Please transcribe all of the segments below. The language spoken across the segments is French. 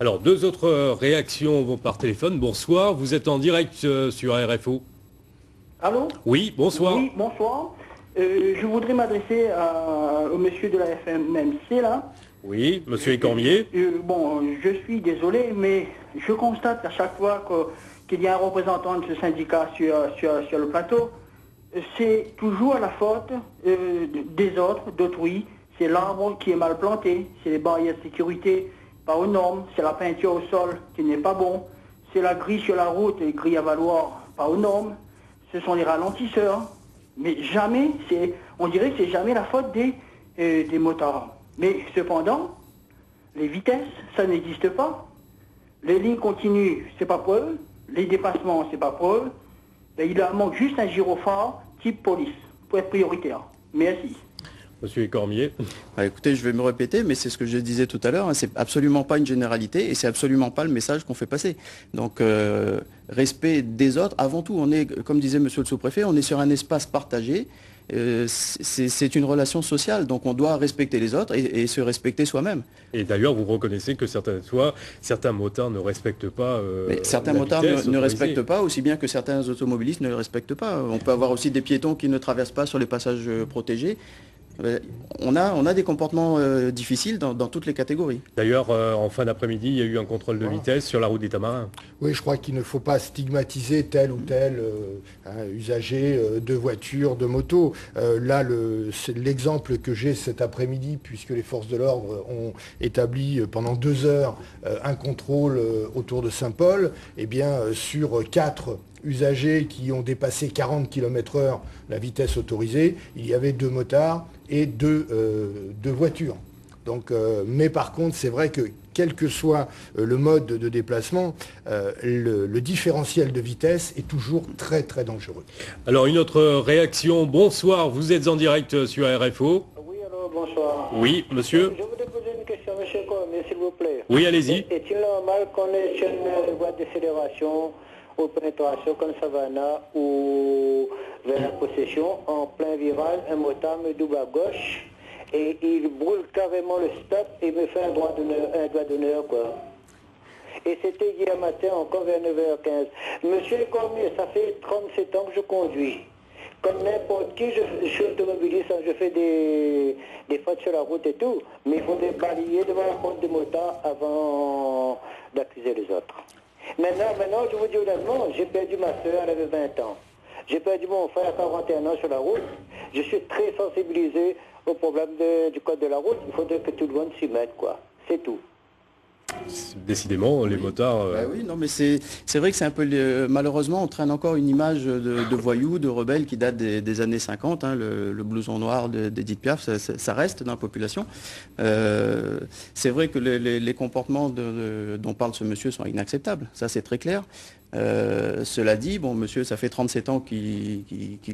Alors, deux autres réactions vont par téléphone. Bonsoir, vous êtes en direct sur RFO. Allô? Oui, bonsoir. Oui, bonsoir. Je voudrais m'adresser au monsieur de la FMMC, là. Oui, monsieur Écormier. Bon, je suis désolé, mais je constate à chaque fois qu'il y a un représentant de ce syndicat sur le plateau, c'est toujours la faute des autres, d'autrui. C'est l'arbre qui est mal planté, c'est les barrières de sécurité pas aux normes, c'est la peinture au sol qui n'est pas bon, c'est la grille sur la route, les grilles à valoir pas aux normes, ce sont les ralentisseurs. Mais jamais, on dirait que c'est jamais la faute des motards. Mais cependant, les vitesses, ça n'existe pas. Les lignes continues, c'est pas pour eux. Les dépassements, c'est pas pour eux. Et il leur manque juste un gyrophare type police pour être prioritaire. Merci. Monsieur Écormier. Écoutez, je vais me répéter, mais c'est ce que je disais tout à l'heure, hein, c'est absolument pas une généralité et c'est absolument pas le message qu'on fait passer. Donc, respect des autres, avant tout, on est, comme disait monsieur le sous-préfet, on est sur un espace partagé, c'est une relation sociale, donc on doit respecter les autres et se respecter soi-même. Et d'ailleurs, vous reconnaissez que certains motards ne respectent pas certains motards ne respectent pas, aussi bien que certains automobilistes ne le respectent pas. On peut avoir aussi des piétons qui ne traversent pas sur les passages protégés. On a des comportements difficiles dans toutes les catégories. D'ailleurs, en fin d'après-midi, il y a eu un contrôle de vitesse sur la route des Tamarins. Oui, je crois qu'il ne faut pas stigmatiser tel ou tel usager de voiture, de moto. Là, c'est l'exemple que j'ai cet après-midi, puisque les forces de l'ordre ont établi pendant 2 heures un contrôle autour de Saint-Paul. Eh bien, sur 4 usagers qui ont dépassé 40 km/h la vitesse autorisée, il y avait 2 motards et 2 voitures. Donc, mais par contre, c'est vrai que quel que soit le mode de déplacement, le différentiel de vitesse est toujours très très dangereux. Alors une autre réaction, bonsoir, vous êtes en direct sur RFO. Oui, alors bonsoir. Oui, monsieur. Je voudrais poser une question, monsieur Cormier, s'il vous plaît. Oui, allez-y. Est-il normal qu'on ait sur une voie de fédération ou pénétration comme Savannah ou vers la possession, en plein virage, un motard me double à gauche et il brûle carrément le stop et me fait un doigt d'honneur, quoi. Et c'était hier matin, encore vers 9h15. Monsieur Cormier, ça fait 37 ans que je conduis. Comme n'importe qui, je suis automobiliste, je fais des fautes sur la route et tout, mais il faut balayer devant la porte des motards avant d'accuser les autres. Maintenant, je vous dis honnêtement, j'ai perdu ma soeur, elle avait 20 ans. J'ai perdu mon frère à 41 ans sur la route. Je suis très sensibilisé au problème du code de la route. Il faudrait que tout le monde s'y mette, quoi. C'est tout. Décidément, les motards... oui, non, mais c'est vrai que c'est un peu... malheureusement, on traîne encore une image de voyous, de rebelles qui date des années 50. Hein, le blouson noir d'Edith Piaf, ça reste dans la population. C'est vrai que les comportements dont parle ce monsieur sont inacceptables. Ça, c'est très clair. Cela dit, bon, monsieur, ça fait 37 ans qu'il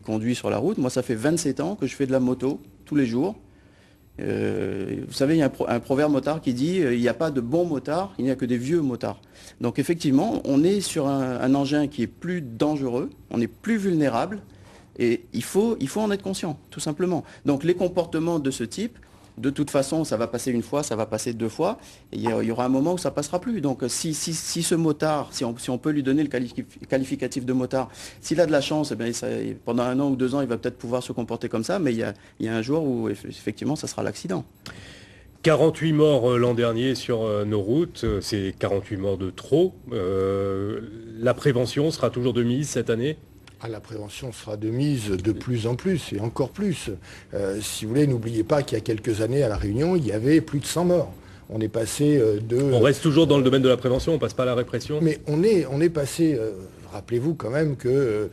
conduit sur la route. Moi, ça fait 27 ans que je fais de la moto tous les jours. Vous savez, il y a un proverbe motard qui dit il n'y a pas de bons motards, il n'y a que des vieux motards. Donc effectivement, on est sur un engin qui est plus dangereux, on est plus vulnérable, et il faut en être conscient, tout simplement. Donc les comportements de ce type, de toute façon, ça va passer une fois, ça va passer 2 fois, et il y aura un moment où ça passera plus. Donc si ce motard, si on peut lui donner le qualificatif de motard, s'il a de la chance, eh bien, pendant 1 an ou 2 ans, il va peut-être pouvoir se comporter comme ça, mais il y a un jour où effectivement, ça sera l'accident. 48 morts l'an dernier sur nos routes, c'est 48 morts de trop. La prévention sera toujours de mise cette année ? La prévention sera de mise de plus en plus, et encore plus. Si vous voulez, n'oubliez pas qu'il y a quelques années, à La Réunion, il y avait plus de 100 morts. On est passé de... On reste toujours dans le domaine de la prévention, on passe pas à la répression. Mais on est passé... rappelez-vous quand même que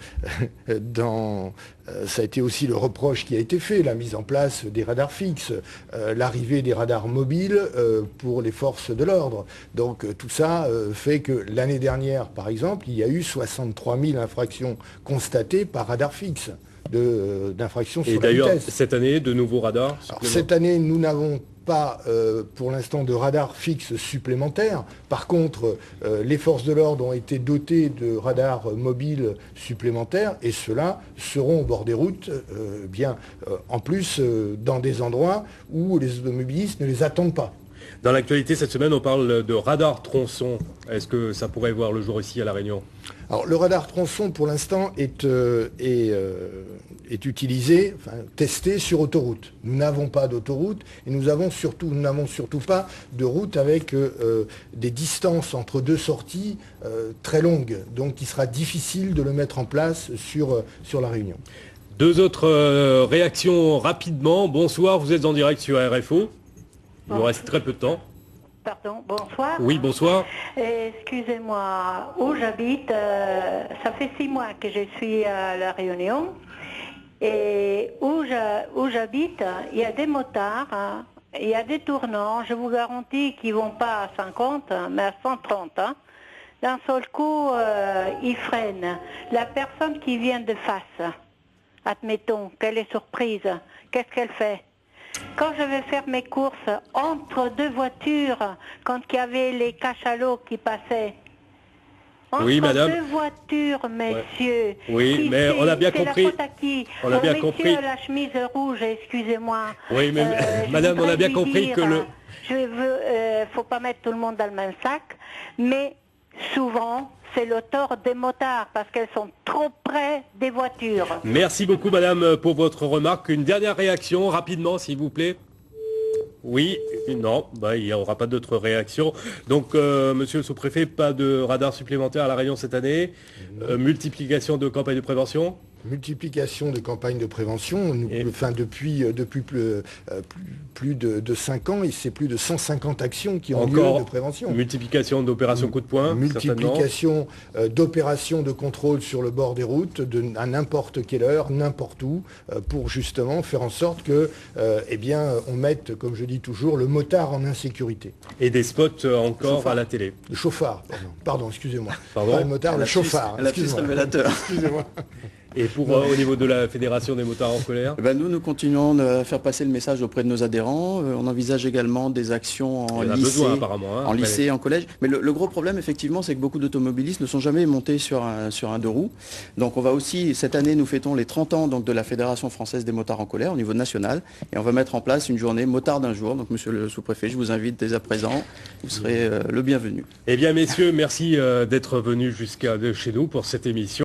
ça a été aussi le reproche qui a été fait, la mise en place des radars fixes, l'arrivée des radars mobiles pour les forces de l'ordre. Donc tout ça fait que l'année dernière, par exemple, il y a eu 63 000 infractions constatées par radar fixe d'infractions sur la vitesse. Et d'ailleurs, cette année, de nouveaux radars? Alors, cette année, nous n'avons pas pour l'instant de radars fixes supplémentaires. Par contre, les forces de l'ordre ont été dotées de radars mobiles supplémentaires et ceux-là seront au bord des routes, en plus dans des endroits où les automobilistes ne les attendent pas. Dans l'actualité, cette semaine, on parle de radar tronçon. Est-ce que ça pourrait voir le jour ici à La Réunion? Alors le radar tronçon pour l'instant est utilisé, testé sur autoroute. Nous n'avons pas d'autoroute et nous n'avons surtout pas de route avec des distances entre deux sorties très longues. Donc il sera difficile de le mettre en place sur La Réunion. Deux autres réactions rapidement. Bonsoir, vous êtes en direct sur RFO. Il nous reste très peu de temps. Pardon, bonsoir. Oui, bonsoir. Excusez-moi, où j'habite, ça fait 6 mois que je suis à La Réunion. Et où j'habite, il y a des motards, il y a des tournants, je vous garantis qu'ils ne vont pas à 50, mais à 130. Hein. D'un seul coup, ils freinent. La personne qui vient de face, admettons qu'elle est surprise, qu'est-ce qu'elle fait? Quand je vais faire mes courses entre deux voitures, quand il y avait les cachalots qui passaient, entre oui, madame. deux voitures, messieurs. Oui, mais on a bien compris. La faute à qui? On a bien messieurs, compris. La chemise rouge, excusez-moi. Oui, mais madame, on a bien compris que le... faut pas mettre tout le monde dans le même sac, mais souvent, c'est le tort des motards parce qu'elles sont trop près des voitures. Merci beaucoup, madame, pour votre remarque. Une dernière réaction, rapidement, s'il vous plaît. Oui, non, il n'y aura pas d'autres réactions. Donc, monsieur le sous-préfet, pas de radar supplémentaire à La Réunion cette année. Multiplication de campagnes de prévention. Multiplication de campagnes de prévention, depuis plus de 5 ans, et c'est plus de 150 actions qui ont lieu de prévention. Multiplication d'opérations coup de poing. Multiplication d'opérations de contrôle sur le bord des routes, à n'importe quelle heure, n'importe où, pour justement faire en sorte que, on mette, comme je dis toujours, le motard en insécurité. Et des spots encore à la télé. Le chauffard, pardon, excusez-moi. Pardon. Pas le motard, le chauffard. La puce révélateur. Excusez-moi. Et au niveau de la Fédération des motards en colère? Nous continuons à faire passer le message auprès de nos adhérents. On envisage également des actions en lycée, en collège. Mais le gros problème, effectivement, c'est que beaucoup d'automobilistes ne sont jamais montés sur un deux roues. Donc on va aussi, cette année, nous fêtons les 30 ans de la Fédération française des motards en colère au niveau national. Et on va mettre en place une journée motard d'un jour. Donc monsieur le sous-préfet, je vous invite dès à présent. Vous serez le bienvenu. Eh bien, messieurs, merci d'être venus jusqu'à chez nous pour cette émission.